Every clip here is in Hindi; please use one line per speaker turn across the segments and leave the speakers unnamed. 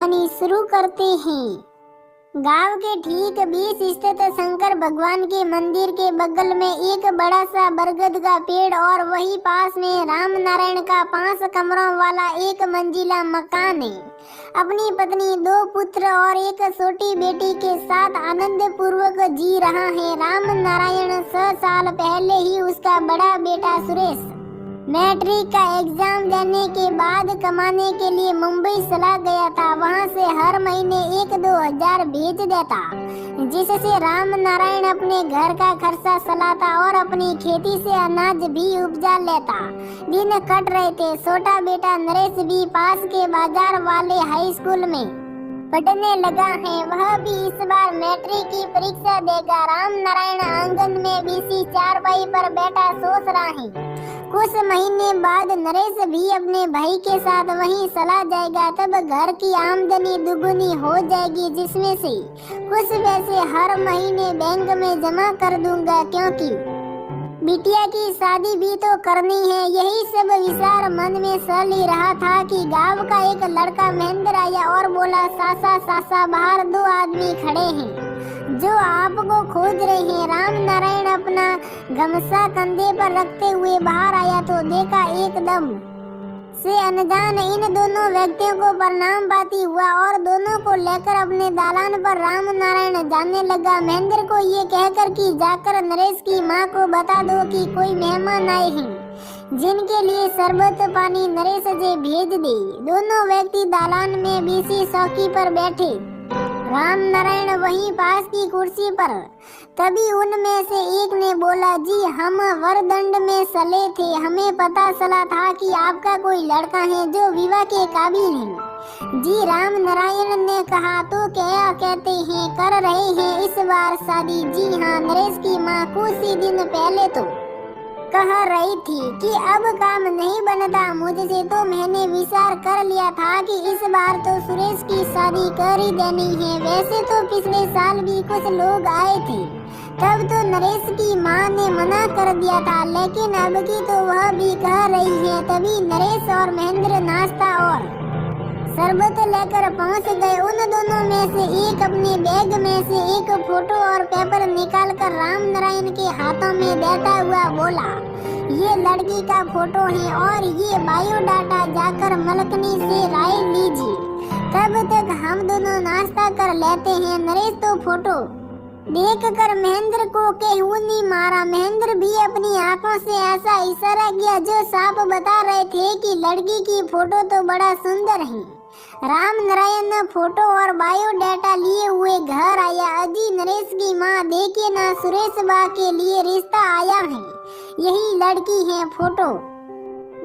कहानी शुरू करते हैं। गांव के ठीक 20 स्थित शंकर भगवान के मंदिर के बगल में एक बड़ा सा बरगद का पेड़ और वही पास में राम नारायण का 5 कमरों वाला 1 मंजिला मकान है। अपनी पत्नी, 2 पुत्र और एक छोटी बेटी के साथ आनंद पूर्वक जी रहा है राम नारायण। 6 साल पहले ही उसका बड़ा बेटा सुरेश मैट्रिक का एग्जाम देने के बाद कमाने के लिए मुंबई चला गया था। वहां से हर महीने 1-2 हजार भेज देता, जिससे राम नारायण अपने घर का खर्चा चलाता और अपनी खेती से अनाज भी उपजा लेता। दिन कट रहे थे। छोटा बेटा नरेश भी पास के बाजार वाले हाई स्कूल में पढ़ने लगा है। वह भी इस बार मैट्रिक की परीक्षा देगा। राम नारायण आंगन में बीसी चारपाई पर बैठा सोच रहा है। कुछ महीने बाद नरेश भी अपने भाई के साथ वहीं चला जाएगा। तब घर की आमदनी दुगुनी हो जाएगी, जिसमें से कुछ पैसे हर महीने बैंक में जमा कर दूंगा, क्योंकि बिटिया की शादी भी तो करनी है। यही सब विचार मन में चल ही रहा था कि गांव का एक लड़का महेंद्र आया और बोला, सासा बाहर 2 आदमी खड़े हैं जो आपको खोज रहे हैं। राम नारायण अपना गमछा कंधे पर रखते हुए बाहर आया तो देखा एकदम से अनजान इन दोनों व्यक्तियों को प्रणाम पाती हुआ और दोनों को लेकर अपने दालान पर राम नारायण जाने लगा। महेंद्र को ये कहकर कि जाकर नरेश की माँ को बता दो कि कोई मेहमान आए हैं जिनके लिए शरबत पानी नरेश से भेज दे। दोनों व्यक्ति दालान में बीसी चौकी पर बैठे, राम नारायण वहीं पास की कुर्सी पर। तभी उनमें से एक ने बोला, जी हम वरदंड में चले थे। हमें पता चला था कि आपका कोई लड़का है जो विवाह के काबिल है। जी राम नारायण ने कहा, तो क्या कहते हैं, कर रहे हैं इस बार शादी? जी हाँ, नरेश की माँ कुछ ही दिन पहले तो कह रही थी कि अब काम नहीं बनता मुझसे, तो मैंने विचार कर लिया था कि इस बार तो सुरेश की शादी कर ही देनी है। वैसे तो पिछले साल भी कुछ लोग आए थे, तब तो नरेश की माँ ने मना कर दिया था, लेकिन अब की तो वह भी कह रही है। तभी नरेश और महेंद्र नाश्ता और शरबत लेकर पहुंच गए। उन दोनों में से एक अपने बैग में से एक फोटो और पेपर निकालकर राम नारायण के हाथों में देता हुआ बोला, ये लड़की का फोटो है और ये बायोडाटा जाकर मलकनी से राय लीजिए। तब तक हम दोनों नाश्ता कर लेते हैं। नरेश तो फोटो देखकर महेंद्र को केहूनी मारा। महेंद्र भी अपनी आंखों से ऐसा इशारा किया जो साफ बता रहे थे कि लड़की की फोटो तो बड़ा सुंदर है। राम नारायण फोटो और बायोडाटा लिए हुए घर आया। अजी नरेश की माँ, देखिए ना, सुरेश बा के लिए रिश्ता आया है, यही लड़की है। फोटो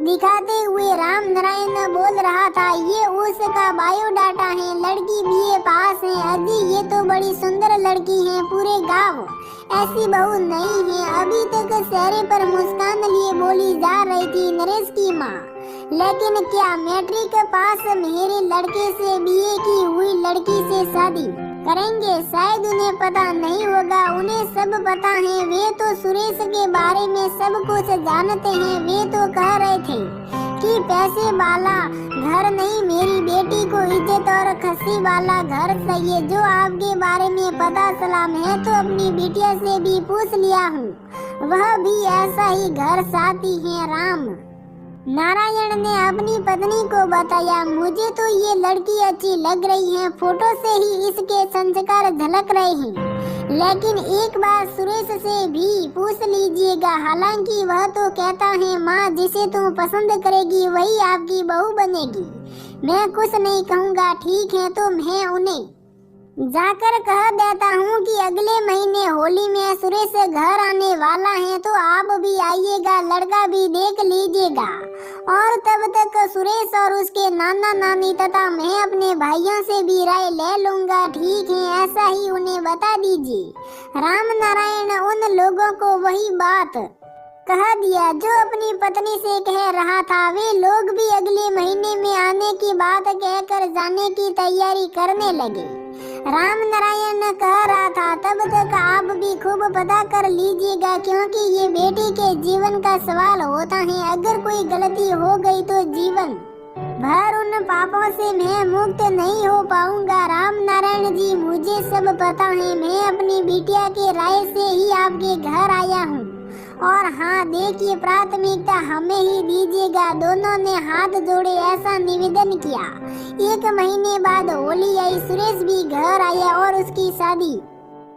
दिखाते हुए राम नारायण बोल रहा था, ये उसका बायोडाटा है, लड़की बीए पास है। अजी ये तो बड़ी सुंदर लड़की है, पूरे गांव ऐसी बहू नहीं है। अभी तक चेहरे पर मुस्कान लिए बोली जा रही थी नरेश की माँ, लेकिन क्या मैट्रिक पास मेरे लड़के से बीए की हुई लड़की से शादी करेंगे? शायद उन्हें पता नहीं होगा, उन्हें सब पता है। वे तो सुरेश के बारे में सब कुछ जानते हैं। वे तो कह रहे थे कि पैसे वाला घर नहीं, मेरी बेटी को इज्जत और खसी वाला घर चाहिए। जो आपके बारे में पता चला, मैं तो अपनी बिटिया से भी पूछ लिया हूँ, वह भी ऐसा ही घर चाहती है। राम नारायण ने अपनी पत्नी को बताया, मुझे तो ये लड़की अच्छी लग रही है, फोटो से ही इसके संस्कार झलक रहे हैं, लेकिन एक बार सुरेश से भी पूछ लीजिएगा। हालांकि वह तो कहता है, माँ जिसे तुम पसंद करेगी वही आपकी बहू बनेगी। मैं कुछ नहीं कहूँगा, ठीक है? तो मैं उन्हें जाकर कह देता हूँ कि अगले महीने होली में सुरेश घर आने वाला है, तो आप भी आइएगा, लड़का भी देख लीजिएगा। और तब तक सुरेश और उसके नाना नानी तथा मैं अपने भाइयों से भी राय ले लूंगा। ठीक है, ऐसा ही उन्हें बता दीजिए। राम नारायण उन लोगों को वही बात कह दिया जो अपनी पत्नी से कह रहा था। वे लोग भी अगले महीने में आने की बात कहकर जाने की तैयारी करने लगे। राम नारायण कह रहा था, तब तक आप भी खूब पता कर लीजिएगा, क्योंकि ये बेटी के जीवन का सवाल होता है। अगर कोई गलती हो गई तो जीवन भर उन पापों से मैं मुक्त नहीं हो पाऊंगा। राम नारायण जी, मुझे सब पता है। मैं अपनी बिटिया के राय से ही आपके घर आया हूँ। और हाँ देखिए, प्राथमिकता हमें ही दीजिएगा। दोनों ने हाथ जोड़े ऐसा निवेदन किया। 1 महीने बाद होली आई। सुरेश भी घर आया और उसकी शादी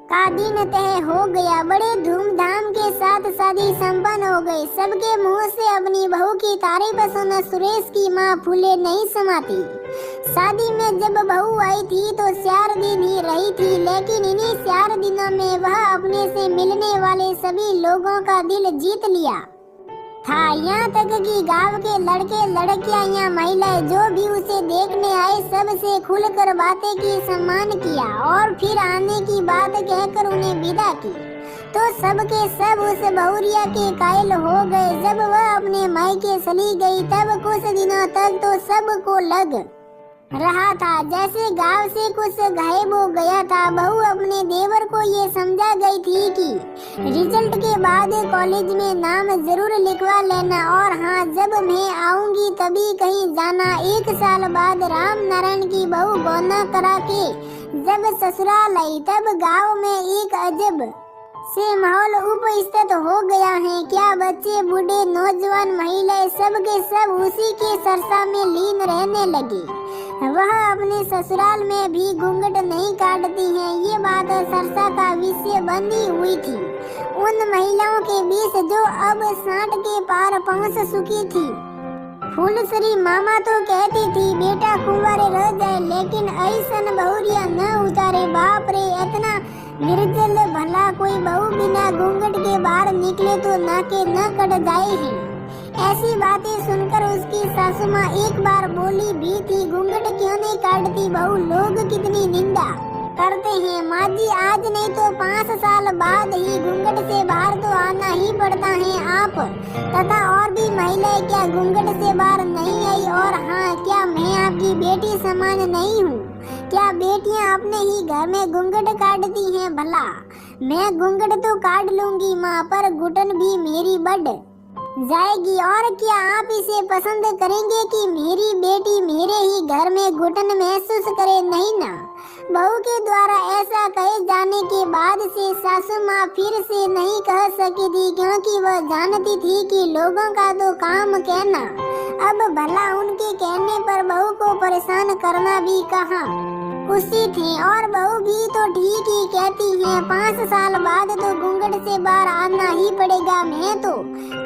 का दिन तय हो गया। बड़े धूमधाम के साथ शादी संपन्न हो गई। सबके मुंह से अपनी बहू की तारीफ सुना सुरेश की मां फूले नहीं समाती। शादी में जब बहू आई थी तो 4 दिन ही रही थी, लेकिन इन्हीं 4 दिनों में वह अपने से मिलने वाले सभी लोगों का दिल जीत लिया था। यहाँ तक कि गांव के लड़के लड़कियां या महिलाएं जो भी उसे देखने आए सबसे खुलकर बातें की, सम्मान किया और फिर आने की बात कहकर उन्हें विदा की। तो सबके सब उस बहुरिया के कायल हो गए। जब वह अपने मायके चली गई तब कुछ दिनों तक तो सबको लग रहा था जैसे गांव से कुछ गायब हो गया था। बहू अपने देवर को ये समझा गई थी कि रिजल्ट के बाद कॉलेज में नाम जरूर लिखवा लेना, और हाँ जब मैं आऊंगी तभी कहीं जाना। 1 साल बाद राम नारायण की बहू गौना करा के जब ससुराल आई तब गांव में एक अजब से माहौल उपस्थित हो गया है। क्या बच्चे, बूढ़े, नौजवान, महिलाएं सब के सब उसी के चर्चा में लीन रहने लगे। वह अपने ससुराल में भी घूंघट नहीं काटती हैं, ये बात चर्चा का विषय बनी हुई थी। उन महिलाओं के बीच जो अब 60 के पार पहुंच चुकी थी। फूलश्री मामा तो कहती थी बेटा कुंवारे रह जाए, लेकिन ऐसन बहुरिया न उतारे। बाप रे, इतना निर्जल, भला कोई बहू बिना घूंघट के बाहर निकले तो नाके न कट जाए ही। ऐसी बातें सुनकर उसकी सासू माँ एक बार बोली भी थी, घूंघट क्यों नहीं काटती बहू, लोग कितनी निंदा करते हैं। माँ जी, आज नहीं तो 5 साल बाद ही घूंघट से बाहर तो आना ही पड़ता है। आप तथा और भी महिलाएं क्या घूंघट से बाहर नहीं आई? और हाँ, क्या मैं आपकी बेटी समान नहीं हूँ? क्या बेटियां अपने ही घर में घूंघट काटती हैं? भला मैं घूंघट तो काट लूंगी माँ, पर घुटन भी मेरी बढ़ जाएगी। और क्या आप इसे पसंद करेंगे कि मेरी बेटी मेरे ही घर में घुटन महसूस करे? नहीं ना। बहू के द्वारा ऐसा कहे जाने के बाद से सासू माँ फिर से नहीं कह सकी थी, क्योंकि वह जानती थी कि लोगों का तो काम कहना। अब भला उनके कहने पर बहू को परेशान करना भी कहाँ उचित है। और बहू भी तो ठीक ही कहती है, 5 साल बाद तो घूंघट से बाहर आना ही पड़ेगा। मैं तो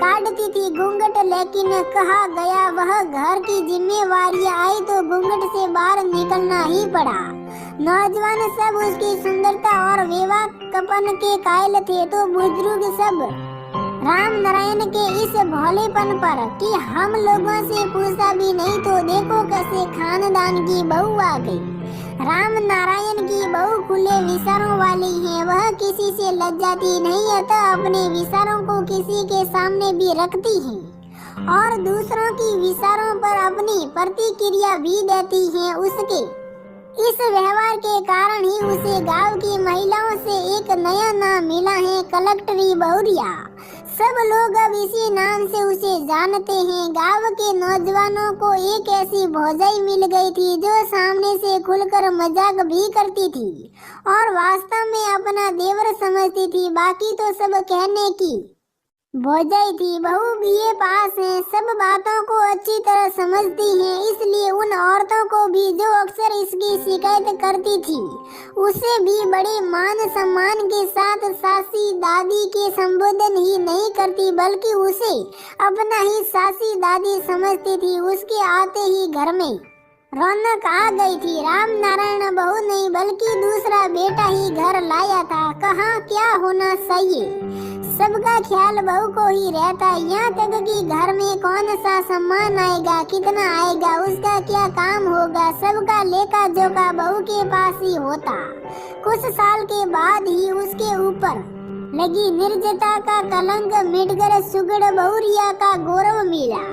काटती थी घूंघट, लेकिन कहा गया वह घर की जिम्मेवारियां आई तो घूंघट से बाहर निकलना ही पड़ा। नौजवान सब उसकी सुंदरता और विवाहपन के कायल थे, तो बुजुर्ग सब राम नारायण के इस भोलेपन पर कि हम लोगों से पूछा भी नहीं तो देखो कैसे खानदान की बहू आ गई। राम नारायण की बहू खुले विचारों वाली है। वह किसी से लज्जाती नहीं, अतः अपने विचारों को किसी के सामने भी रखती है और दूसरों की विचारों पर अपनी प्रतिक्रिया भी देती है। उसके इस व्यवहार के कारण ही उसे गांव की महिलाओं से एक नया नाम मिला है, कलेक्टरी बहुरिया। सब लोग अब इसी नाम से उसे जानते हैं। गांव के नौजवानों को एक ऐसी भौजाई मिल गई थी जो सामने से खुलकर मजाक भी करती थी और वास्तव में अपना देवर समझती थी। बाकी तो सब कहने की भौजाई थी। बहू बीए पास है, सब बातों को अच्छी तरह समझती है, इसलिए उन औरतों को भी जो अक्सर इसकी शिकायत करती थी उसे भी बड़े मान सम्मान के साथ सासी दादी के संबोधन ही नहीं करती, बल्कि उसे अपना ही सासी दादी समझती थी। उसके आते ही घर में रौनक आ गई थी। राम नारायण बहू नहीं बल्कि दूसरा बेटा ही घर लाया था। कहाँ क्या होना चाहिए सबका ख्याल बहू को ही रहता। यहाँ तक कि घर में कौन सा सामान आएगा, कितना आएगा, उसका क्या काम होगा, सबका लेखा जोखा बहू के पास ही होता। कुछ साल के बाद ही उसके ऊपर लगी निर्जता का कलंक मिटकर सुगड़ बहुरिया का गौरव मिला।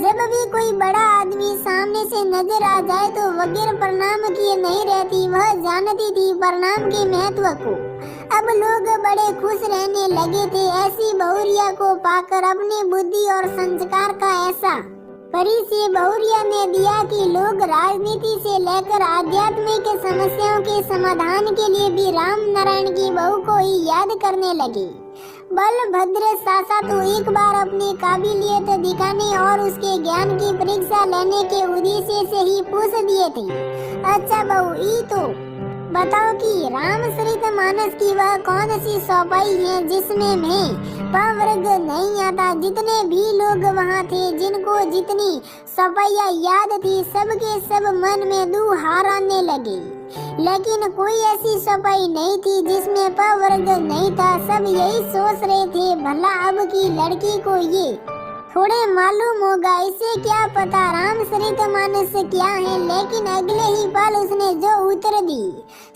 जब भी कोई बड़ा आदमी सामने से नजर आ जाए तो बगैर प्रणाम किए नहीं रहती। वह जानती थी प्रणाम के महत्व को। अब लोग बड़े खुश रहने लगे थे ऐसी बहुरिया को पाकर। अपनी बुद्धि और संस्कार का ऐसा परी से बहुरिया ने दिया कि लोग राजनीति से लेकर आध्यात्मिक समस्याओं के समाधान के लिए भी राम नारायण की बहू को ही याद करने लगे। बलभद्र सासा तो एक बार अपनी काबिलियत दिखाने और उसके ज्ञान की परीक्षा लेने के उद्देश्य से ही पूछ दिए थे, अच्छा बहू ई तो बताओ कि रामचरितमानस की वह कौन सी सौपाई है जिसमें मैं पवर्ग नहीं आता। जितने भी लोग वहाँ थे, जिनको जितनी सौपाइयाँ याद थी, सबके सब मन में दुहार आने लगे, लेकिन कोई ऐसी सौपाई नहीं थी जिसमें पवर्ग नहीं था। सब यही सोच रहे थे, भला अब की लड़की को ये थोड़े मालूम होगा, इसे क्या पता रामचरितमानस क्या है। लेकिन अगले ही पल उसने जो उत्तर दी,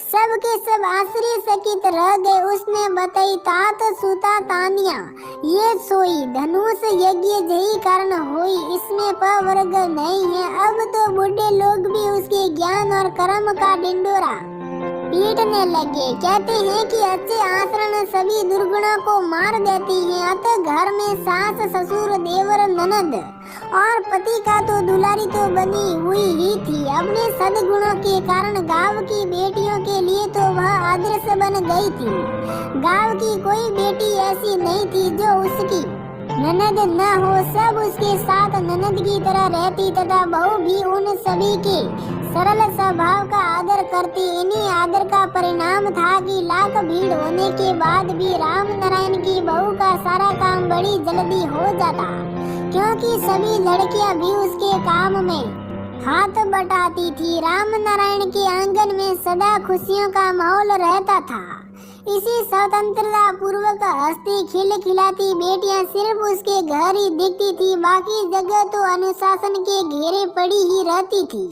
सबके सब आश्चर्यचकित रह गए। उसने बताई, तात सुता तानिया ये सोई धनुष यज्ञ जही कारण होई, इसमें पवर्ग नहीं है। अब तो बूढ़े लोग भी उसके ज्ञान और कर्म का ढिंढोरा पीटने लगे। कहते हैं कि अच्छे आचरण सभी दुर्गुणों को मार देती हैं। अतः घर में सास ससुर देवर ननद और पति का तो दुलारी तो बनी हुई ही थी। अपने सद्गुणों के कारण गांव की बेटियों के लिए तो वह आदर्श बन गई थी। गांव की कोई बेटी ऐसी नहीं थी जो उसकी ननद न हो। सब उसके साथ ननद की तरह रहती तथा बहू भी उन सभी के सरल स्वभाव का आदर करती। इन्हीं आदर का परिणाम था कि लाख भीड़ होने के बाद भी राम नारायण की बहू का सारा काम बड़ी जल्दी हो जाता, क्योंकि सभी लड़कियां भी उसके काम में हाथ बटाती थी। राम नारायण के आंगन में सदा खुशियों का माहौल रहता था। इसी स्वतंत्रता पूर्वक हंसती खिलखिलाती बेटियां सिर्फ उसके घर ही दिखती थी, बाकी जगह तो अनुशासन के घेरे पड़ी ही रहती थी।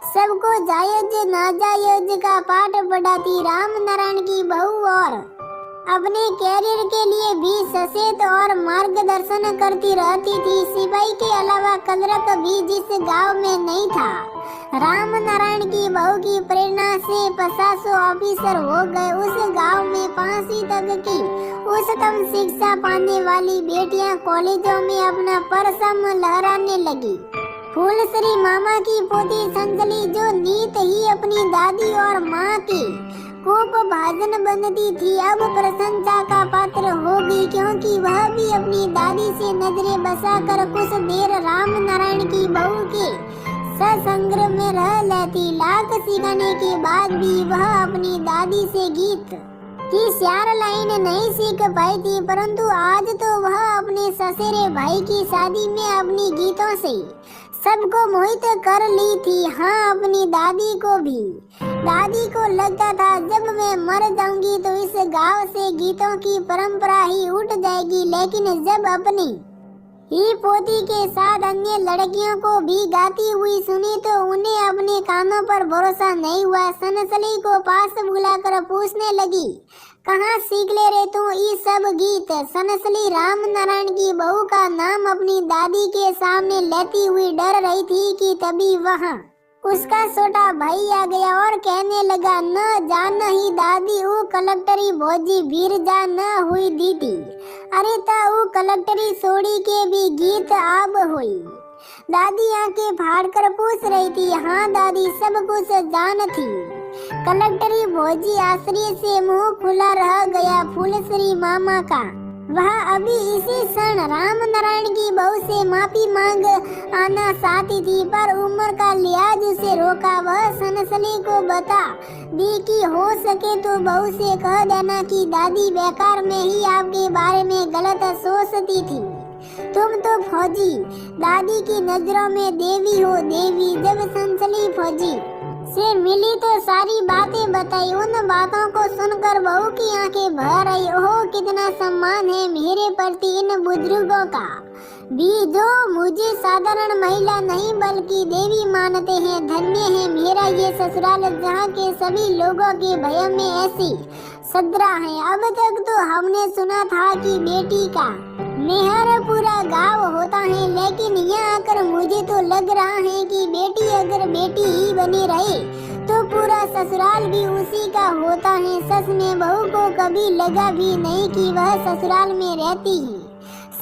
सबको जायज नाजायज का पाठ पढ़ाती राम नारायण की बहू और अपने कैरियर के लिए भी सचेत और मार्गदर्शन करती रहती थी। सिपाही के अलावा कलरक भी जिस गांव में नहीं था। राम नारायण की बहू की प्रेरणा से 50 ऑफिसर हो गए। उस गांव में 5वीं तक की उच्चतम शिक्षा पाने वाली बेटियां कॉलेजों में अपना परचम लहराने लगी। फूलश्री मामा की पोती संजली जो नीत ही अपनी दादी और माँ की कोप भाजन बनती थी, अब प्रशंसा का पात्र होगी, क्योंकि वह भी अपनी दादी से नजरें बसाकर कुछ देर राम नारायण की बहू के सत्संग में रह लेती। लाख सिखाने के बाद भी वह अपनी दादी से गीत की 4 लाइन नहीं सीख पाई थी, परंतु आज तो वह अपने ससुरे भाई की शादी में अपनी गीतों से सबको मोहित कर ली थी। हाँ, अपनी दादी को भी। दादी को लगता था जब मैं मर जाऊंगी तो इस गांव से गीतों की परंपरा ही उठ जाएगी, लेकिन जब अपनी ही पोती के साथ अन्य लड़कियों को भी गाती हुई सुनी तो उन्हें अपने कानों पर भरोसा नहीं हुआ। सनसली को पास बुलाकर पूछने लगी, कहाँ सीख ले रहे तू ये सब गीत? सनसली राम नारायण की बहू का नाम अपनी दादी के सामने लेती हुई डर रही थी कि तभी वहाँ उसका छोटा भाई आ गया और कहने लगा, न जान ही दादी वो कलेक्टरी भोजी भीर जा न हुई दीदी। अरे ता वो कलेक्टरी सोड़ी के भी गीत आब हुई। दादी आंखें फाड़कर पूछ रही थी। हाँ दादी, सब कुछ जान थी। कलेक्टरी भोजी आश्चर्य से मुंह खुला रह गया। फूलश्री मामा का वह अभी इसी क्षण राम नारायण की बहू से माफी मांग आना चाहती थी, पर उम्र का लिहाज उसे रोका। वह सनसली को बता दी कि हो सके तो बहू से कह देना कि दादी बेकार में ही आपके बारे में गलत सोचती थी। तुम तो फौजी दादी की नजरों में देवी हो देवी। जब सनसली फौजी से मिली तो सारी बातें बताई। उन बातों को सुनकर बहू की आंखें भर आई। ओह, कितना सम्मान है मेरे प्रति इन बुजुर्गों का भी, जो मुझे साधारण महिला नहीं बल्कि देवी मानते हैं। धन्य है मेरा ये ससुराल, जहाँ के सभी लोगों के भय में ऐसी सद्रा है। अब तक तो हमने सुना था कि बेटी का मेहर पूरा गांव होता है, लेकिन यहाँ आकर मुझे तो लग रहा है कि बेटी अगर बेटी ही बनी रहे तो पूरा ससुराल भी उसी का होता है। सच में बहू को कभी लगा भी नहीं कि वह ससुराल में रहती है।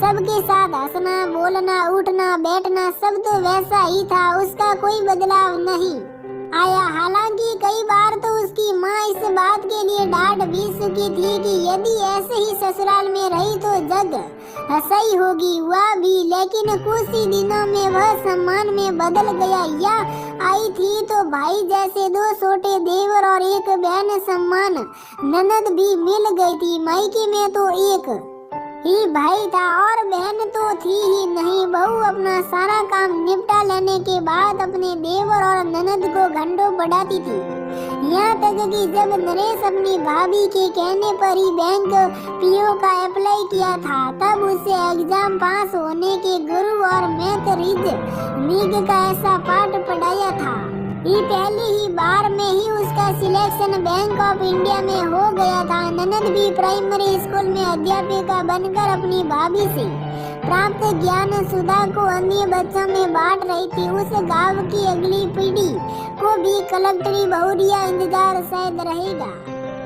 सबके साथ हंसना, बोलना, उठना, बैठना सब तो वैसा ही था, उसका कोई बदलाव नहीं आया। हालांकि कई बार तो उसकी माँ इस बात के लिए डांट भी चुकी थी कि यदि ऐसे ही ससुराल में रही तो जग सही होगी, वह भी। लेकिन कुछ ही दिनों में वह सम्मान में बदल गया। यह आई थी तो भाई जैसे दो छोटे देवर और एक बहन सम्मान ननद भी मिल गई थी। मायके में तो एक ही भाई था और बहन तो थी ही नहीं। बहू अपना सारा काम निपटा लेने के बाद अपने देवर और ननद को घंटों पढ़ाती थी। यहाँ तक कि जब नरेश अपनी भाभी के कहने पर ही बैंक पीओ का अप्लाई किया था, तब उसे एग्जाम पास होने के गुरु और मैथ रीजनिंग का ऐसा पाठ पढ़ाया था। ये पहली ही बार में ही उसका सिलेक्शन बैंक ऑफ इंडिया में हो गया था। ननद भी प्राइमरी स्कूल में अध्यापिका बनकर अपनी भाभी से प्राप्त ज्ञान सुधा को अन्य बच्चों में बांट रही थी। उस गांव की अगली पीढ़ी को भी कलेक्टरी बहुरिया इंतजार शायद रहेगा।